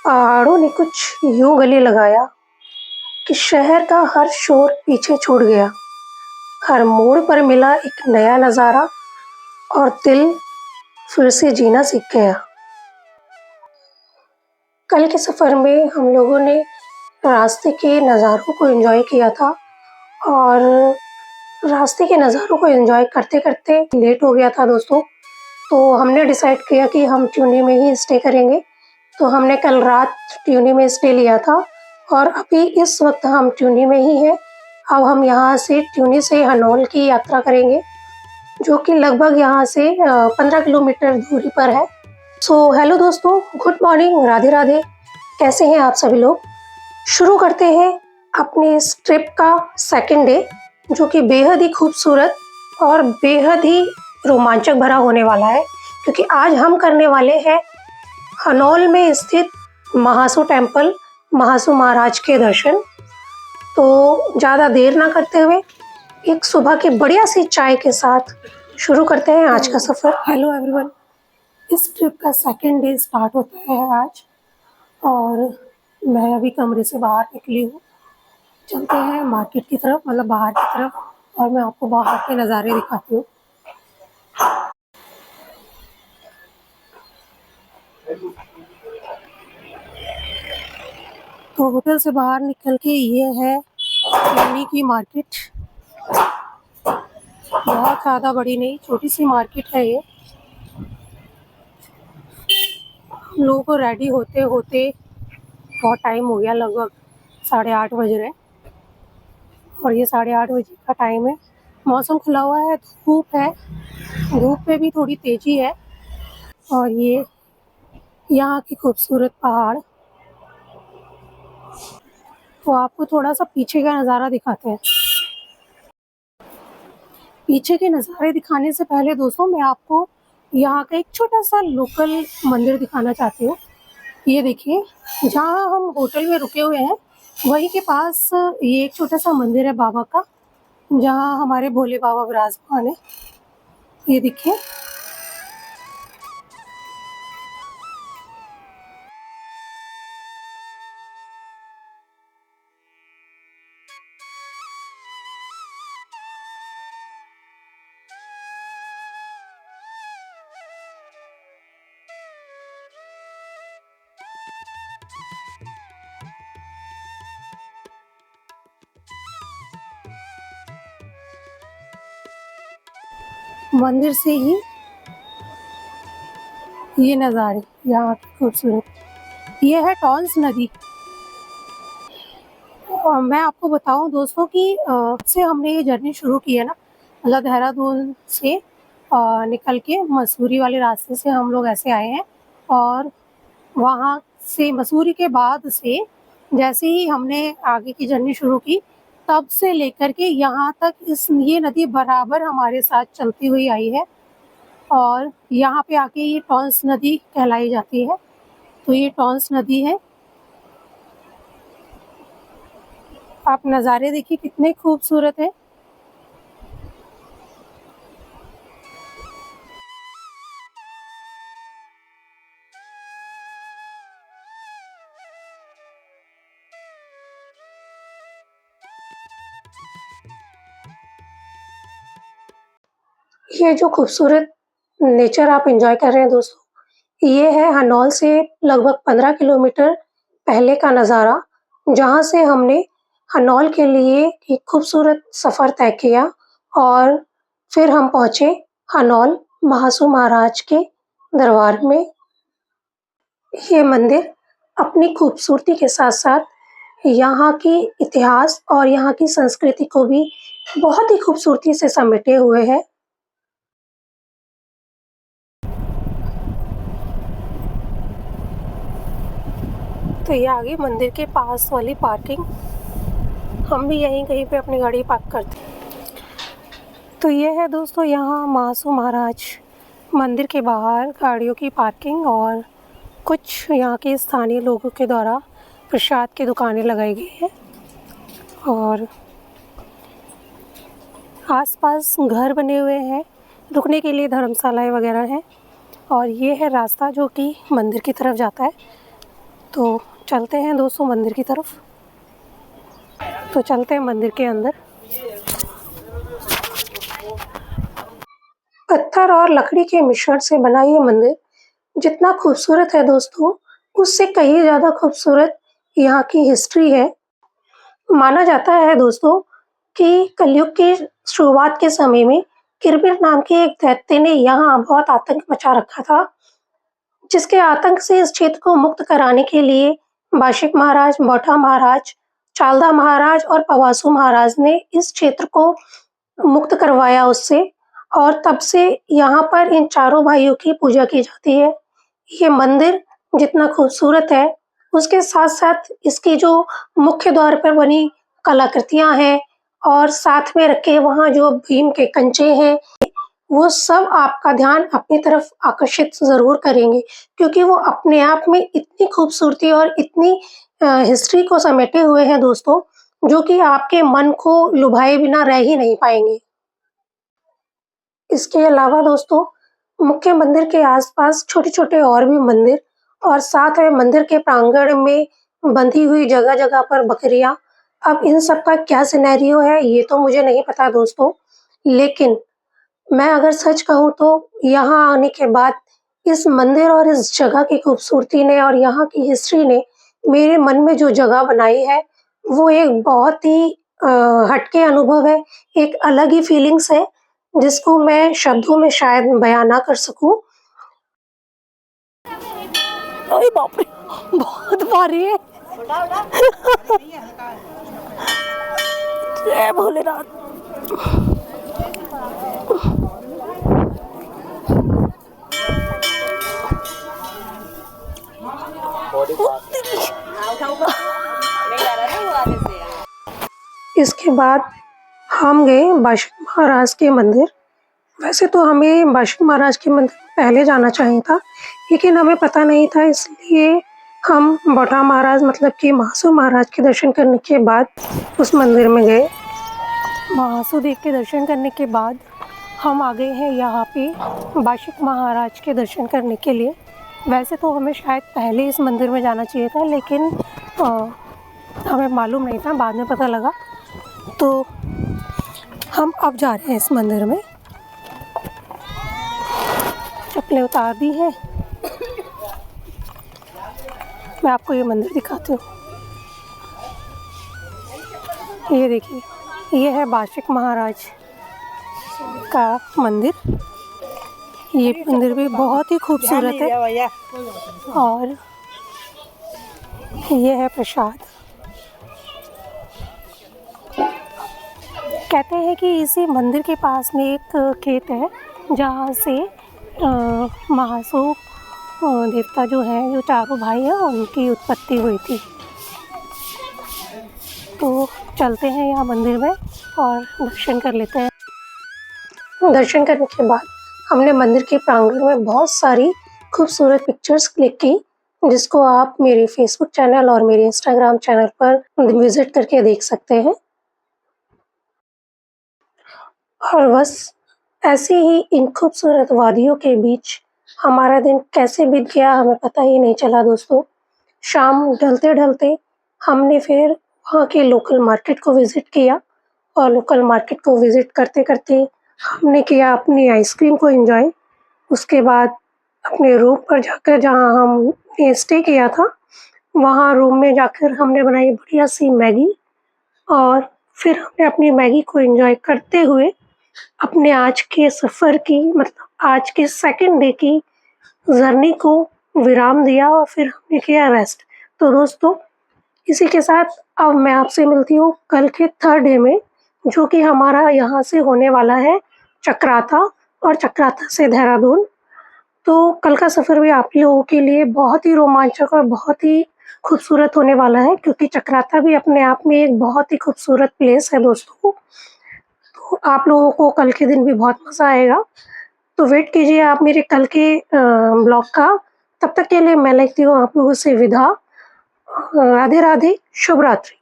पहाड़ों ने कुछ यूं गले लगाया कि शहर का हर शोर पीछे छूट गया। हर मोड़ पर मिला एक नया नज़ारा और दिल फिर से जीना सीख गया। कल के सफ़र में हम लोगों ने रास्ते के नज़ारों को एंजॉय किया था और रास्ते के नज़ारों को एंजॉय करते करते लेट हो गया था दोस्तों। तो हमने डिसाइड किया कि हम ट्यूनी में ही स्टे करेंगे। तो हमने कल रात ट्यूनी में स्टे लिया था और अभी इस वक्त हम ट्यूनी में ही हैं। अब हम यहाँ से ट्यूनी से हनोल की यात्रा करेंगे, जो कि लगभग यहाँ से 15 किलोमीटर दूरी पर है। सो हेलो दोस्तों, गुड मॉर्निंग, राधे राधे। कैसे हैं आप सभी लोग? शुरू करते हैं अपने इस ट्रिप का सेकंड डे, जो कि बेहद ही खूबसूरत और बेहद ही रोमांचक भरा होने वाला है, क्योंकि आज हम करने वाले हैं हनोल में स्थित महासू टेम्पल, महासू महाराज के दर्शन। तो ज़्यादा देर ना करते हुए एक सुबह की बढ़िया सी चाय के साथ शुरू करते हैं आज का सफ़र। हेलो एवरीवन, इस ट्रिप का सेकंड डे स्टार्ट होता है आज और मैं अभी कमरे से बाहर निकली हूँ। चलते हैं मार्केट की तरफ, मतलब बाहर की तरफ, और मैं आपको बाहर के नज़ारे दिखाती हूँ। तो होटल से बाहर निकल के ये है ट्यूनी की मार्केट। बहुत ज़्यादा बड़ी नहीं, छोटी सी मार्केट है ये। हम लोगों को रेडी होते होते बहुत टाइम हो गया, लगभग 8:30 बज रहे हैं और ये 8:30 बजे का टाइम है। मौसम खुला हुआ है, धूप है, धूप में भी थोड़ी तेज़ी है। और ये यहाँ की खूबसूरत पहाड़। तो आपको थोड़ा सा पीछे का नज़ारा दिखाते हैं। पीछे के नज़ारे दिखाने से पहले दोस्तों, मैं आपको यहाँ का एक छोटा सा लोकल मंदिर दिखाना चाहती हूँ। ये देखिए, जहाँ हम होटल में रुके हुए हैं वहीं के पास ये एक छोटा सा मंदिर है बाबा का, जहाँ हमारे भोले बाबा विराजमान है। ये देखिए, मंदिर से ही ये नज़ारे यहाँ की खूबसूरत। ये है टॉन्स नदी। और मैं आपको बताऊं दोस्तों कि से हमने ये जर्नी शुरू की है ना, मतलब देहरादून से निकल के मसूरी वाले रास्ते से हम लोग ऐसे आए हैं। और वहाँ से मसूरी के बाद से जैसे ही हमने आगे की जर्नी शुरू की, तब से लेकर के यहाँ तक ये नदी बराबर हमारे साथ चलती हुई आई है और यहाँ पे आके ये टॉन्स नदी कहलाई जाती है। तो ये टॉन्स नदी है। आप नज़ारे देखिए कितने खूबसूरत है। ये जो खूबसूरत नेचर आप एंजॉय कर रहे हैं दोस्तों, ये है हनोल से लगभग 15 किलोमीटर पहले का नज़ारा, जहाँ से हमने हनोल के लिए एक खूबसूरत सफ़र तय किया और फिर हम पहुँचे हनोल महासू महाराज के दरबार में। ये मंदिर अपनी खूबसूरती के साथ-साथ यहाँ की इतिहास और यहाँ की संस्कृति को भी बहुत ही खूबसूरती से समेटे हुए है। तो ये आ गई मंदिर के पास वाली पार्किंग। हम भी यहीं कहीं पे अपनी गाड़ी पार्क करते हैं। तो ये है दोस्तों यहाँ महासू महाराज मंदिर के बाहर गाड़ियों की पार्किंग और कुछ यहाँ के स्थानीय लोगों के द्वारा प्रसाद की दुकानें लगाई गई हैं और आसपास घर बने हुए हैं रुकने के लिए धर्मशालाएँ वगैरह हैं। और ये है रास्ता जो कि मंदिर की तरफ जाता है। तो चलते हैं दोस्तों मंदिर की तरफ। तो चलते हैं मंदिर के अंदर। पत्थर और लकड़ी के मिश्रण से बना ये मंदिर जितना खूबसूरत है दोस्तों, उससे कहीं ज़्यादा खूबसूरत यहाँ की हिस्ट्री है। माना जाता है दोस्तों कि कलयुग की शुरुआत के समय में किरबिर नाम के एक दैत्य ने यहाँ बहुत आतंक मचा रखा था, जिसके आतंक से इस क्षेत्र को मुक्त कराने के लिए बाशिक महाराज, बौठा महाराज, चालदा महाराज और पवासू महाराज ने इस क्षेत्र को मुक्त करवाया उससे। और तब से यहाँ पर इन चारों भाइयों की पूजा की जाती है। ये मंदिर जितना खूबसूरत है, उसके साथ-साथ इसकी जो मुख्य द्वार पर बनी कलाकृतियाँ हैं और साथ में रखे वहाँ जो भीम के कंचे हैं, वो सब आपका ध्यान अपनी तरफ आकर्षित ज़रूर करेंगे, क्योंकि वो अपने आप में इतनी खूबसूरती और इतनी हिस्ट्री को समेटे हुए हैं दोस्तों, जो कि आपके मन को लुभाए बिना रह ही नहीं पाएँगे। इसके अलावा दोस्तों, मुख्य मंदिर के आस-पास छोटे-छोटे और भी मंदिर और साथ में मंदिर के प्रांगण में बंधी हुई जगह-जगह पर बकरियाँ। अब इन सब का क्या सिनेरियो है, ये तो मुझे नहीं पता दोस्तों, लेकिन मैं अगर सच कहूँ तो यहाँ आने के बाद इस मंदिर और इस जगह की खूबसूरती ने और यहाँ की हिस्ट्री ने मेरे मन में जो जगह बनाई है, वो एक बहुत ही हटके अनुभव है, एक अलग ही फीलिंग्स है, जिसको मैं शब्दों में शायद बयाँ ना कर सकूँ। अरे बाप रे! बहुत भारी है। जय भोलेनाथ। इसके बाद हम गए बाशिक महाराज के मंदिर। वैसे तो हमें बाशिक महाराज के मंदिर पहले जाना चाहिए था, लेकिन हमें पता नहीं था, इसलिए हम बौठा महाराज मतलब कि महासू महाराज के दर्शन करने के बाद उस मंदिर में गए। महासू देव के दर्शन करने के बाद हम आ गए हैं यहाँ पे बाशिक महाराज के दर्शन करने के लिए। वैसे तो हमें शायद पहले इस मंदिर में जाना चाहिए था, लेकिन हमें मालूम नहीं था, बाद में पता लगा। तो हम अब जा रहे हैं इस मंदिर में। चप्पलें उतार दी हैं। मैं आपको ये मंदिर दिखाती हूँ। ये देखिए, ये है बाशिक महाराज का मंदिर। ये मंदिर भी बहुत ही खूबसूरत है। और ये है प्रसाद। कहते हैं कि इसी मंदिर के पास में एक खेत है, जहाँ से महासू देवता जो हैं, जो चारों भाई हैं, उनकी उत्पत्ति हुई थी। तो चलते हैं यहाँ मंदिर में और दर्शन कर लेते हैं। दर्शन करने के बाद हमने मंदिर के प्रांगण में बहुत सारी खूबसूरत पिक्चर्स क्लिक की, जिसको आप मेरे फेसबुक चैनल और मेरे इंस्टाग्राम चैनल पर विजिट करके देख सकते हैं। और बस ऐसे ही इन खूबसूरत वादियों के बीच हमारा दिन कैसे बीत गया हमें पता ही नहीं चला दोस्तों। शाम ढलते-ढलते हमने फिर वहाँ के लोकल मार्केट को विज़िट किया और लोकल मार्केट को विज़िट करते-करते हमने किया अपनी आइसक्रीम को एंजॉय। उसके बाद अपने रूम पर जाकर, जहाँ हमने स्टे किया था, वहाँ रूम में जाकर हमने बनाई बढ़िया सी मैगी और फिर हमने अपनी मैगी को एंजॉय करते हुए अपने आज के सफ़र की, मतलब आज के सेकंड डे की जर्नी को विराम दिया और फिर हमने किया रेस्ट। तो दोस्तों, इसी के साथ अब मैं आपसे मिलती हूँ कल के थर्ड डे में, जो कि हमारा यहाँ से होने वाला है चक्राता और चक्राता से देहरादून। तो कल का सफ़र भी आप लोगों के लिए बहुत ही रोमांचक और बहुत ही खूबसूरत होने वाला है, क्योंकि चक्राता भी अपने आप में एक बहुत ही खूबसूरत प्लेस है दोस्तों। तो आप लोगों को कल के दिन भी बहुत मज़ा आएगा। तो वेट कीजिए आप मेरे कल के ब्लॉग का। तब तक के लिए मैं लेती हूँ आप लोगों से विदा। राधे राधे, शुभ रात्रि।